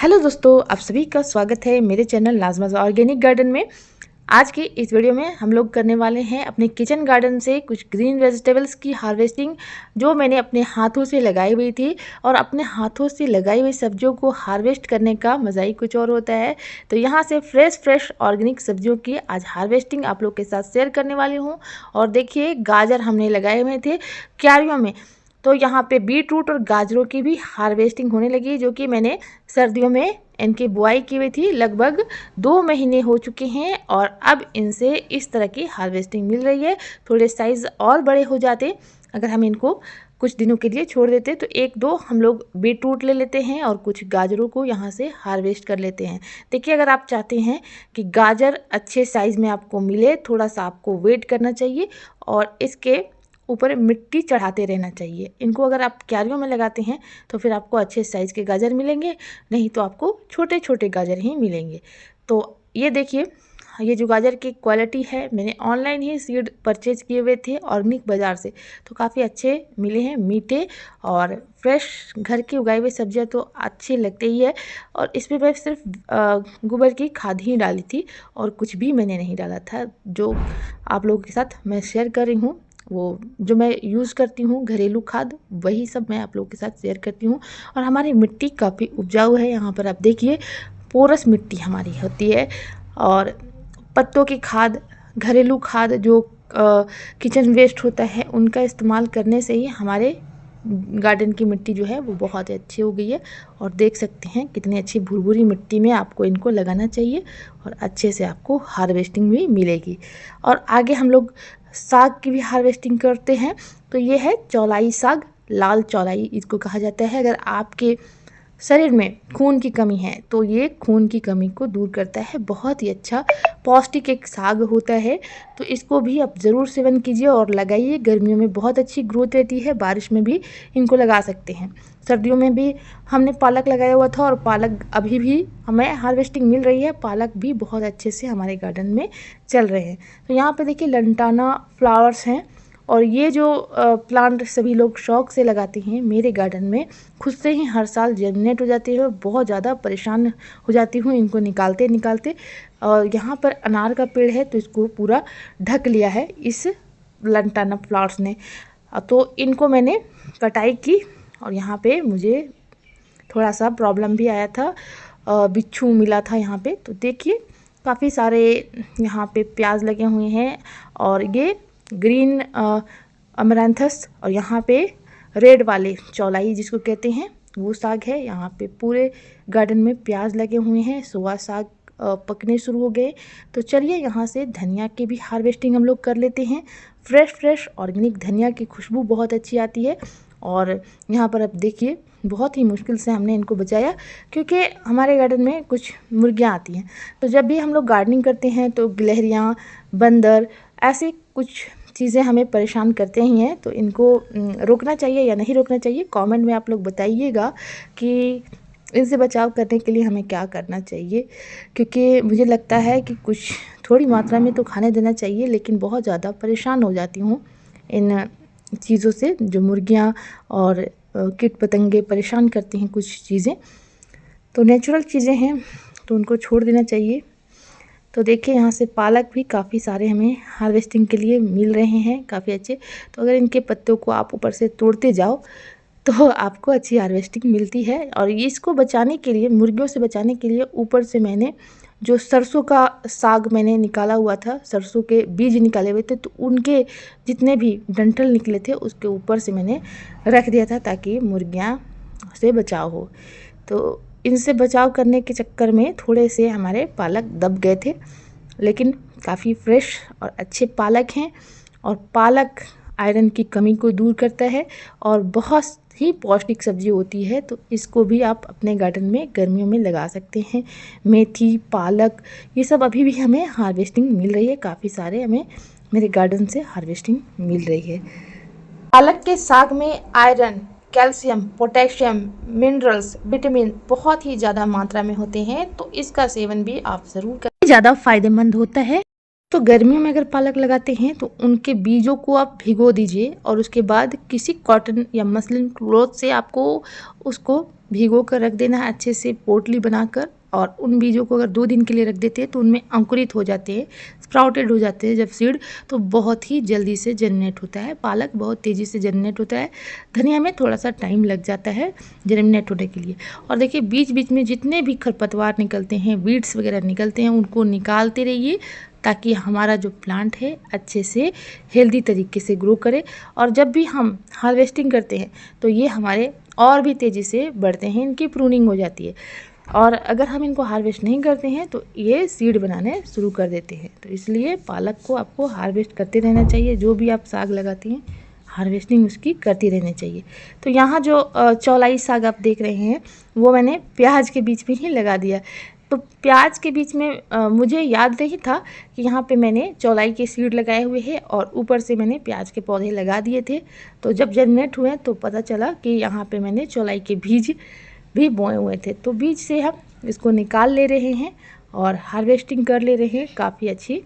Hello दोस्तों, आप सभी का स्वागत है मेरे चैनल नाज़माज़ ऑर्गेनिक गार्डन में। आज की इस वीडियो में हम लोग करने वाले हैं अपने किचन गार्डन से कुछ ग्रीन वेजिटेबल्स की हार्वेस्टिंग, जो मैंने अपने हाथों से लगाई हुई थी। और अपने हाथों से लगाई हुई सब्जियों को हार्वेस्ट करने का मज़ा ही कुछ और होता है। तो यहाँ से फ्रेश ऑर्गेनिक सब्जियों की आज हार्वेस्टिंग आप लोग के साथ शेयर करने वाली हूँ। और देखिए, गाजर हमने लगाए हुए थे क्यारियों में, तो यहाँ पे बीट रूट और गाजरों की भी हार्वेस्टिंग होने लगी, जो कि मैंने सर्दियों में इनकी बुआई की हुई थी। लगभग 2 महीने हो चुके हैं और अब इनसे इस तरह की हार्वेस्टिंग मिल रही है। थोड़े साइज़ और बड़े हो जाते अगर हम इनको कुछ दिनों के लिए छोड़ देते, तो 1-2 हम लोग बीट रूट ले लेते हैं और कुछ गाजरों को यहाँ से हार्वेस्ट कर लेते हैं। देखिए, अगर आप चाहते हैं कि गाजर अच्छे साइज़ में आपको मिले, थोड़ा सा आपको वेट करना चाहिए और इसके ऊपर मिट्टी चढ़ाते रहना चाहिए। इनको अगर आप क्यारियों में लगाते हैं तो फिर आपको अच्छे साइज़ के गाजर मिलेंगे, नहीं तो आपको छोटे छोटे गाजर ही मिलेंगे। तो ये देखिए, ये जो गाजर की क्वालिटी है, मैंने ऑनलाइन ही सीड परचेज किए हुए थे ऑर्गेनिक बाज़ार से, तो काफ़ी अच्छे मिले हैं, मीठे और फ्रेश। घर की उगाई हुई सब्जियां तो अच्छी लगती ही है। और इसमें मैं सिर्फ गोबर की खाद ही डाली थी और कुछ भी मैंने नहीं डाला था। जो आप लोगों के साथ मैं शेयर कर रही हूँ, वो जो मैं यूज़ करती हूँ घरेलू खाद, वही सब मैं आप लोगों के साथ शेयर करती हूँ। और हमारी मिट्टी काफ़ी उपजाऊ है। यहाँ पर आप देखिए, पोरस मिट्टी हमारी होती है। और पत्तों की खाद, घरेलू खाद जो किचन वेस्ट होता है, उनका इस्तेमाल करने से ही हमारे गार्डन की मिट्टी जो है वो बहुत ही अच्छी हो गई है। और देख सकते हैं कितनी अच्छी भुरभुरी मिट्टी में आपको इनको लगाना चाहिए और अच्छे से आपको हार्वेस्टिंग भी मिलेगी। और आगे हम लोग साग की भी हार्वेस्टिंग करते हैं। तो ये है चौलाई साग, लाल चौलाई इसको कहा जाता है। अगर आपके शरीर में खून की कमी है तो ये खून की कमी को दूर करता है। बहुत ही अच्छा पौष्टिक एक साग होता है, तो इसको भी आप ज़रूर सेवन कीजिए और लगाइए। गर्मियों में बहुत अच्छी ग्रोथ रहती है, बारिश में भी इनको लगा सकते हैं। सर्दियों में भी हमने पालक लगाया हुआ था और पालक अभी भी हमें हार्वेस्टिंग मिल रही है। पालक भी बहुत अच्छे से हमारे गार्डन में चल रहे हैं। तो यहाँ पे देखिए, लंटाना फ्लावर्स हैं। और ये जो प्लांट सभी लोग शौक से लगाते हैं, मेरे गार्डन में खुद से ही हर साल जर्मिनेट हो जाती है। बहुत ज़्यादा परेशान हो जाती हूँ इनको निकालते। और यहाँ पर अनार का पेड़ है, तो इसको पूरा ढक लिया है इस लंटाना फ्लावर्स ने। तो इनको मैंने कटाई की और यहाँ पे मुझे थोड़ा सा प्रॉब्लम भी आया था, बिच्छू मिला था यहाँ पे। तो देखिए, काफ़ी सारे यहाँ पे प्याज लगे हुए हैं। और ये ग्रीन अमरैंथस और यहाँ पे रेड वाले चौलाई जिसको कहते हैं, वो साग है। यहाँ पे पूरे गार्डन में प्याज लगे हुए हैं, सोया साग पकने शुरू हो गए। तो चलिए, यहाँ से धनिया की भी हार्वेस्टिंग हम लोग कर लेते हैं। फ्रेश ऑर्गेनिक धनिया की खुशबू बहुत अच्छी आती है। और यहाँ पर अब देखिए, बहुत ही मुश्किल से हमने इनको बचाया, क्योंकि हमारे गार्डन में कुछ मुर्गियाँ आती हैं। तो जब भी हम लोग गार्डनिंग करते हैं तो गिलहरियाँ, बंदर, ऐसे कुछ चीज़ें हमें परेशान करते ही हैं। तो इनको रोकना चाहिए या नहीं रोकना चाहिए, कमेंट में आप लोग बताइएगा कि इनसे बचाव करने के लिए हमें क्या करना चाहिए। क्योंकि मुझे लगता है कि कुछ थोड़ी मात्रा में तो खाने देना चाहिए, लेकिन बहुत ज़्यादा परेशान हो जाती हूँ इन चीज़ों से। जो मुर्गियाँ और कीट पतंगे परेशान करती हैं कुछ चीज़ें, तो नेचुरल चीज़ें हैं, तो उनको छोड़ देना चाहिए। तो देखिए, यहाँ से पालक भी काफ़ी सारे हमें हार्वेस्टिंग के लिए मिल रहे हैं, काफ़ी अच्छे। तो अगर इनके पत्तों को आप ऊपर से तोड़ते जाओ तो आपको अच्छी हार्वेस्टिंग मिलती है। और इसको बचाने के लिए, मुर्गियों से बचाने के लिए, ऊपर से मैंने जो सरसों का साग मैंने निकाला हुआ था, सरसों के बीज निकाले हुए थे, तो उनके जितने भी डंठल निकले थे उसके ऊपर से मैंने रख दिया था, ताकि मुर्गियाँ से बचाव हो। तो इनसे बचाव करने के चक्कर में थोड़े से हमारे पालक दब गए थे, लेकिन काफ़ी फ्रेश और अच्छे पालक हैं। और पालक आयरन की कमी को दूर करता है और बहुत ही पौष्टिक सब्जी होती है। तो इसको भी आप अपने गार्डन में गर्मियों में लगा सकते हैं। मेथी, पालक, ये सब अभी भी हमें हार्वेस्टिंग मिल रही है। काफ़ी सारे हमें मेरे गार्डन से हार्वेस्टिंग मिल रही है। पालक के साग में iron, calcium, potassium, minerals, vitamin बहुत ही ज़्यादा मात्रा में होते हैं, तो इसका सेवन भी आप ज़रूर करें, ज़्यादा फायदेमंद होता है। तो गर्मियों में अगर पालक लगाते हैं तो उनके बीजों को आप भिगो दीजिए और उसके बाद किसी कॉटन या मसलिन क्लॉथ से आपको उसको भिगो कर रख देना है अच्छे से पोटली बनाकर। और उन बीजों को अगर 2 दिन के लिए रख देते हैं तो उनमें अंकुरित हो जाते हैं, स्प्राउटेड हो जाते हैं जब सीड, तो बहुत ही जल्दी से जनरेट होता है। पालक बहुत तेज़ी से जनरेट होता है। धनिया में थोड़ा सा टाइम लग जाता है जनरेट होने के लिए। और देखिए बीच बीच में जितने भी खरपतवार निकलते हैं, वीड्स वगैरह निकलते हैं, उनको निकालते रहिए ताकि हमारा जो प्लांट है अच्छे से हेल्दी तरीके से ग्रो करे। और जब भी हम हार्वेस्टिंग करते हैं तो ये हमारे और भी तेज़ी से बढ़ते हैं, इनकी प्रूनिंग हो जाती है। और अगर हम इनको हार्वेस्ट नहीं करते हैं तो ये सीड बनाने शुरू कर देते हैं। तो इसलिए पालक को आपको हार्वेस्ट करते रहना चाहिए। जो भी आप साग लगाती हैं हार्वेस्टिंग उसकी करती रहनी चाहिए। तो यहाँ जो चौलाई साग आप देख रहे हैं वो मैंने प्याज के बीच में ही लगा दिया। तो प्याज के बीच में मुझे याद नहीं था कि यहाँ पे मैंने चौलाई के सीड लगाए हुए हैं और ऊपर से मैंने प्याज के पौधे लगा दिए थे। तो जब जनरेट हुए तो पता चला कि यहाँ पे मैंने चौलाई के बीज भी बोए हुए थे। तो बीज से हम इसको निकाल ले रहे हैं और हार्वेस्टिंग कर ले रहे हैं। काफ़ी अच्छी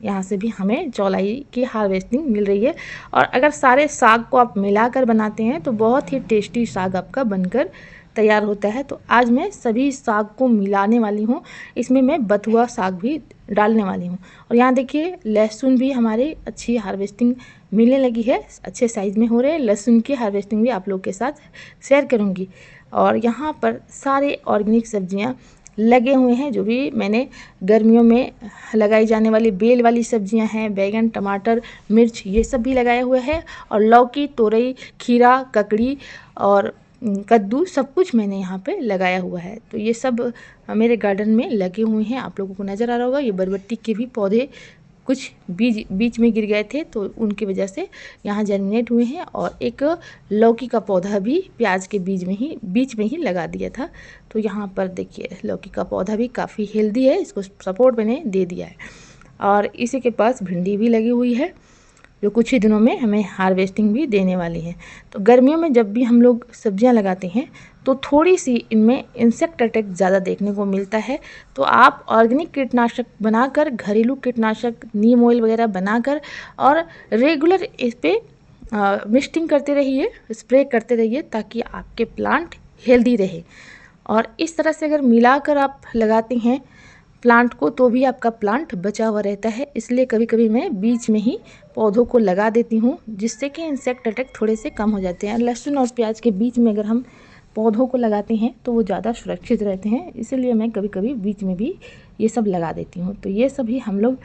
यहाँ से भी हमें चौलाई की हार्वेस्टिंग मिल रही है। और अगर सारे साग को आप मिलाकर बनाते हैं तो बहुत ही टेस्टी साग आपका बनकर तैयार होता है। तो आज मैं सभी साग को मिलाने वाली हूँ। इसमें मैं बथुआ साग भी डालने वाली हूँ। और यहाँ देखिए लहसुन भी हमारी अच्छी हार्वेस्टिंग मिलने लगी है, अच्छे साइज़ में हो रहे हैं। लहसुन की हार्वेस्टिंग भी आप लोग के साथ शेयर करूँगी। और यहाँ पर सारे ऑर्गेनिक सब्जियाँ लगे हुए हैं, जो भी मैंने गर्मियों में लगाई जाने वाली बेल वाली सब्जियां हैं, बैगन, टमाटर, मिर्च, ये सब भी लगाए हुए हैं। और लौकी, तोरई, खीरा, ककड़ी और कद्दू सब कुछ मैंने यहाँ पे लगाया हुआ है। तो ये सब मेरे गार्डन में लगे हुए हैं, आप लोगों को नज़र आ रहा होगा। ये बरबट्टी के भी पौधे कुछ बीच में गिर गए थे तो उनकी वजह से यहाँ जर्मिनेट हुए हैं। और एक लौकी का पौधा भी प्याज के बीच में ही लगा दिया था। तो यहाँ पर देखिए लौकी का पौधा भी काफ़ी हेल्दी है, इसको सपोर्ट मैंने दे दिया है। और इसी के पास भिंडी भी लगी हुई है जो कुछ ही दिनों में हमें हार्वेस्टिंग भी देने वाली है। तो गर्मियों में जब भी हम लोग सब्जियां लगाते हैं तो थोड़ी सी इनमें इंसेक्ट अटैक ज़्यादा देखने को मिलता है। तो आप ऑर्गेनिक कीटनाशक बनाकर, घरेलू कीटनाशक नीम ऑयल वगैरह बनाकर और रेगुलर इस पर मिस्टिंग करते रहिए, स्प्रे करते रहिए ताकि आपके प्लांट हेल्दी रहे। और इस तरह से अगर मिलाकर आप लगाते हैं प्लांट को तो भी आपका प्लांट बचा हुआ रहता है। इसलिए कभी कभी मैं बीच में ही पौधों को लगा देती हूँ जिससे कि इंसेक्ट अटैक थोड़े से कम हो जाते हैं। लहसुन और प्याज के बीच में अगर हम पौधों को लगाते हैं तो वो ज़्यादा सुरक्षित रहते हैं, इसलिए मैं कभी कभी बीच में भी ये सब लगा देती हूँ। तो ये सभी हम लोग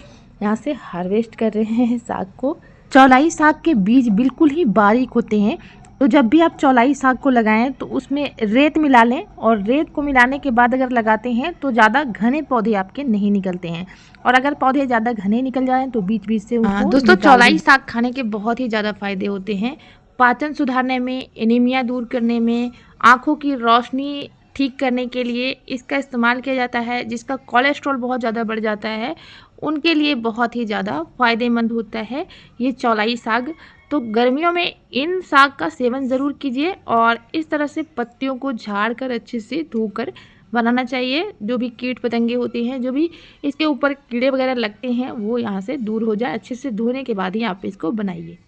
यहाँ से हार्वेस्ट कर रहे हैं साग को। चौलाई साग के बीज बिल्कुल ही बारीक होते हैं, तो जब भी आप चौलाई साग को लगाएं तो उसमें रेत मिला लें। और रेत को मिलाने के बाद अगर लगाते हैं तो ज़्यादा घने पौधे आपके नहीं निकलते हैं। और अगर पौधे ज़्यादा घने निकल जाएं तो बीच बीच से उनको दोस्तों चौलाई साग खाने के बहुत ही ज़्यादा फायदे होते हैं। पाचन सुधारने में, एनीमिया दूर करने में, आँखों की रोशनी ठीक करने के लिए इसका इस्तेमाल किया जाता है। जिसका कोलेस्ट्रॉल बहुत ज़्यादा बढ़ जाता है उनके लिए बहुत ही ज़्यादा फ़ायदेमंद होता है ये चौलाई साग। तो गर्मियों में इन साग का सेवन ज़रूर कीजिए और इस तरह से पत्तियों को झाड़ कर अच्छे से धोकर बनाना चाहिए। जो भी कीट पतंगे होते हैं, जो भी इसके ऊपर कीड़े वगैरह लगते हैं वो यहाँ से दूर हो जाए। अच्छे से धोने के बाद ही आप इसको बनाइए।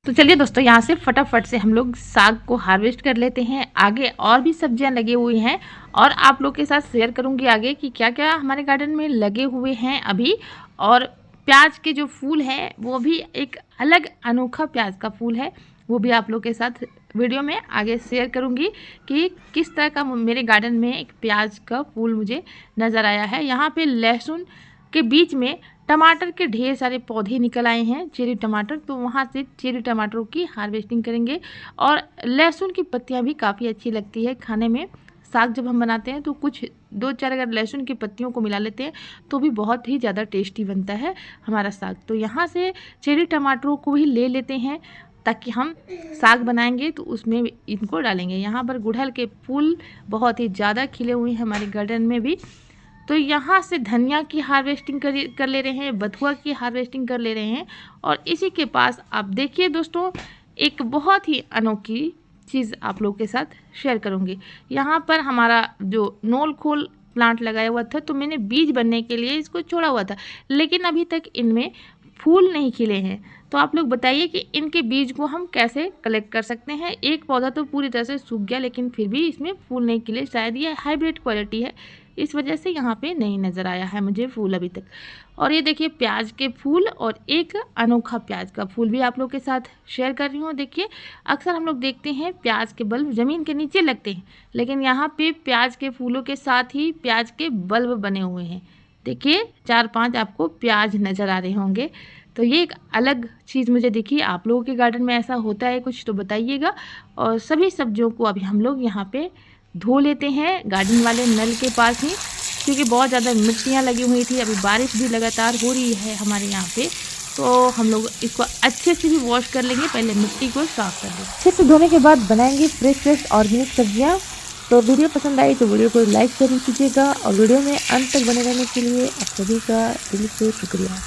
तो चलिए दोस्तों यहाँ से फटाफट से हम लोग साग को हार्वेस्ट कर लेते हैं। आगे और भी सब्जियां लगी हुई हैं और आप लोग के साथ शेयर करूंगी आगे कि क्या क्या हमारे गार्डन में लगे हुए हैं अभी। और प्याज के जो फूल है वो भी एक अलग अनोखा प्याज का फूल है, वो भी आप लोग के साथ वीडियो में आगे शेयर करूंगी कि किस तरह का मेरे गार्डन में एक प्याज का फूल मुझे नज़र आया है। यहाँ पे लहसुन के बीच में टमाटर के ढेर सारे पौधे निकल आए हैं, चेरी टमाटर, तो वहाँ से चेरी टमाटरों की हार्वेस्टिंग करेंगे। और लहसुन की पत्तियाँ भी काफ़ी अच्छी लगती है खाने में। साग जब हम बनाते हैं तो कुछ 2-4 अगर लहसुन की पत्तियों को मिला लेते हैं तो भी बहुत ही ज़्यादा टेस्टी बनता है हमारा साग। तो यहाँ से चेरी टमाटरों को भी ले लेते हैं ताकि हम साग बनाएंगे तो उसमें इनको डालेंगे। यहाँ पर गुड़हल के फूल बहुत ही ज़्यादा खिले हुए हैं हमारे गार्डन में भी। तो यहाँ से धनिया की हार्वेस्टिंग कर ले रहे हैं, बथुआ की हार्वेस्टिंग कर ले रहे हैं। और इसी के पास आप देखिए दोस्तों एक बहुत ही अनोखी चीज़ आप लोग के साथ शेयर करूँगी। यहाँ पर हमारा जो नोल खोल प्लांट लगाया हुआ था, तो मैंने बीज बनने के लिए इसको छोड़ा हुआ था, लेकिन अभी तक इनमें फूल नहीं खिले हैं। तो आप लोग बताइए कि इनके बीज को हम कैसे कलेक्ट कर सकते हैं। एक पौधा तो पूरी तरह से सूख गया, लेकिन फिर भी इसमें फूल नहीं खिले। शायद ये हाइब्रिड क्वालिटी है, इस वजह से यहाँ पे नहीं नज़र आया है मुझे फूल अभी तक। और ये देखिए प्याज के फूल और एक अनोखा प्याज का फूल भी आप लोग के साथ शेयर कर रही हूँ। देखिए अक्सर हम लोग देखते हैं प्याज के बल्ब ज़मीन के नीचे लगते हैं, लेकिन यहाँ पे प्याज के फूलों के साथ ही प्याज के बल्ब बने हुए हैं। देखिए 4-5 आपको प्याज नज़र आ रहे होंगे। तो ये एक अलग चीज़ मुझे दिखी। आप लोगों के गार्डन में ऐसा होता है कुछ तो बताइएगा। और सभी सब्जियों को अभी हम लोग यहाँ पे धो लेते हैं गार्डन वाले नल के पास ही, क्योंकि बहुत ज़्यादा मिट्टियाँ लगी हुई थी। अभी बारिश भी लगातार हो रही है हमारे यहाँ पे, तो हम लोग इसको अच्छे से भी वॉश कर लेंगे। पहले मिट्टी को साफ कर लेंगे। अच्छे से धोने के बाद बनाएंगे फ्रेश ऑर्गेनिक सब्जियाँ। तो वीडियो पसंद आई तो वीडियो को लाइक जरूर कीजिएगा, और वीडियो में अंत तक बने रहने के लिए आप सभी का दिल से शुक्रिया।